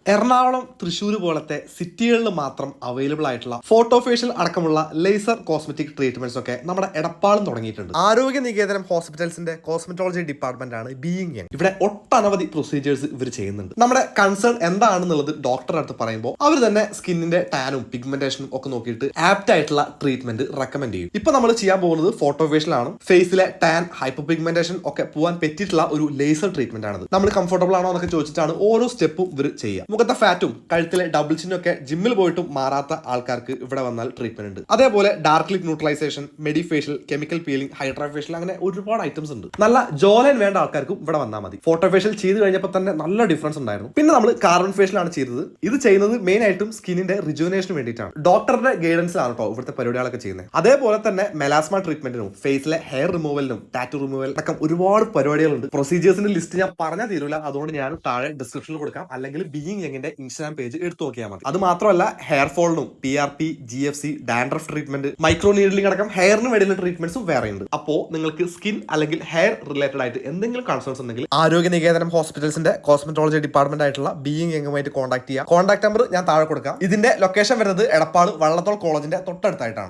എറണാകുളം, തൃശ്ശൂർ പോലത്തെ സിറ്റികളിൽ മാത്രം അവൈലബിൾ ആയിട്ടുള്ള ഫോട്ടോ ഫേഷ്യൽ അടക്കമുള്ള ലേസർ കോസ്മെറ്റിക് ട്രീറ്റ്മെന്റ്സ് ഒക്കെ നമ്മുടെ എടപ്പാളും തുടങ്ങിയിട്ടുണ്ട്. ആരോഗ്യ നികേതനം ഹോസ്പിറ്റൽസിന്റെ കോസ്മെറ്റോളജി ഡിപ്പാർട്ട്മെന്റ് ആണ് ബീയിങ് യങ്. ഇവിടെ ഒട്ടനവധി പ്രൊസീജിയേഴ്സ് ഇവർ ചെയ്യുന്നുണ്ട്. നമ്മുടെ കൺസേൺ എന്താണെന്നുള്ളത് ഡോക്ടറുടെ അടുത്ത് പറയുമ്പോൾ അവർ തന്നെ സ്കിന്നിന്റെ ടാനും പിഗ്മെന്റേഷനും ഒക്കെ നോക്കിയിട്ട് ആപ്റ്റ് ആയിട്ടുള്ള ട്രീറ്റ്മെന്റ് റെക്കമെൻഡ് ചെയ്യും. ഇപ്പൊ നമ്മൾ ചെയ്യാൻ പോകുന്നത് ഫോട്ടോ ഫേഷ്യൽ ആണ്. ഫേസിലെ ടാൻ, ഹൈപ്പർ പിഗ്മെന്റേഷൻ ഒക്കെ പോകാൻ പറ്റിയിട്ടുള്ള ഒരു ലേസർ ട്രീറ്റ്മെന്റ് ആണ്. നമ്മൾ കംഫർട്ടബിൾ ആണോ എന്നൊക്കെ ചോദിച്ചിട്ടാണ് ഓരോ സ്റ്റെപ്പും ഇവർ ചെയ്യുക. മുഖത്തെ ഫാറ്റും കഴുത്തിലെ ഡബിൾ ചിന്നും ഒക്കെ ജിമ്മിൽ പോയിട്ടും മാറാത്ത ആൾക്കാർക്ക് ഇവിടെ വന്നാൽ ട്രീറ്റ്മെന്റ് ഉണ്ട്. അതേപോലെ dark lip neutralisation, medi facial, chemical peeling, hydra facial, അങ്ങനെ ഒരുപാട് ഐറ്റംസ് ഉണ്ട്. നല്ല ജോലൈൻ വേണ്ട ആൾക്കാർക്കും ഇവിടെ വന്നാൽ മതി. ഫോട്ടോ ഫേഷ്യൽ ചെയ്ത് കഴിഞ്ഞപ്പോൾ തന്നെ നല്ല ഡിഫറൻസ് ഉണ്ടായിരുന്നു. പിന്നെ നമ്മൾ കാർബൺ ഫേഷ്യൽ ആണ് ചെയ്തത്. ഇത് ചെയ്യുന്നത് മെയിൻ ആയിട്ടും സ്കിന്നിന്റെ റിജുവിനേഷന് വേണ്ടിയിട്ടാണ്. ഡോക്ടറുടെ ഗൈഡൻസിലാണ് കേട്ടോ ഇവിടുത്തെ പരിപാടികളൊക്കെ ചെയ്യുന്നത്. അതേപോലെ തന്നെ മെലാസ്മ ട്രീറ്റ്മെന്റിനും ഫേസിലെ ഹെയർ റിമൂവലിനും ടാറ്റു റിമൂവൽ അടക്കം ഒരുപാട് പരിപാടികളുണ്ട്. പ്രൊസീജിയേഴ്സിന്റെ ലിസ്റ്റ് ഞാൻ പറഞ്ഞാൽ തീരില്ല. അതുകൊണ്ട് ഞാൻ താഴെ ഡിസ്ക്രിപ്ഷനിൽ കൊടുക്കാം, അല്ലെങ്കിൽ ബീയിങ് യങ്ങിന്റെ ഇൻസ്റ്റാഗ്രാം പേജ് എടുത്തു നോക്കിയാൽ മതി. അത് മാത്രമല്ല ഹെയർ ഫോളിനും PRP, GFC, dandruff treatment, micro needling അടക്കം ഹെയറിന് വേണ്ടിയുള്ള ട്രീറ്റ്മെന്റ്സും വേറെ ഉണ്ട്. അപ്പോൾ നിങ്ങൾക്ക് സ്കിൻ അല്ലെങ്കിൽ ഹെയർ റിലേറ്റഡ് ആയിട്ട് എന്തെങ്കിലും കൺസേൺസ് ഉണ്ടെങ്കിൽ ആരോഗ്യ നികേതനം ഹോസ്പിറ്റൽസിന്റെ കോസ്മെറ്റോളജി ഡിപ്പാർട്ട്മെന്റ് ആയിട്ടുള്ള ബീയിങ് യങ്ങുമായിട്ട് കോൺടാക്ട് ചെയ്യുക. കോൺടാക്ട് നമ്പർ ഞാൻ താഴെ കൊടുക്കാം. ഇതിന്റെ ലൊക്കേഷൻ വരുന്നത് എടപ്പാൾ വള്ളത്തോൾ കോളേജിന്റെ തൊട്ടടുത്തായിട്ടാണ്.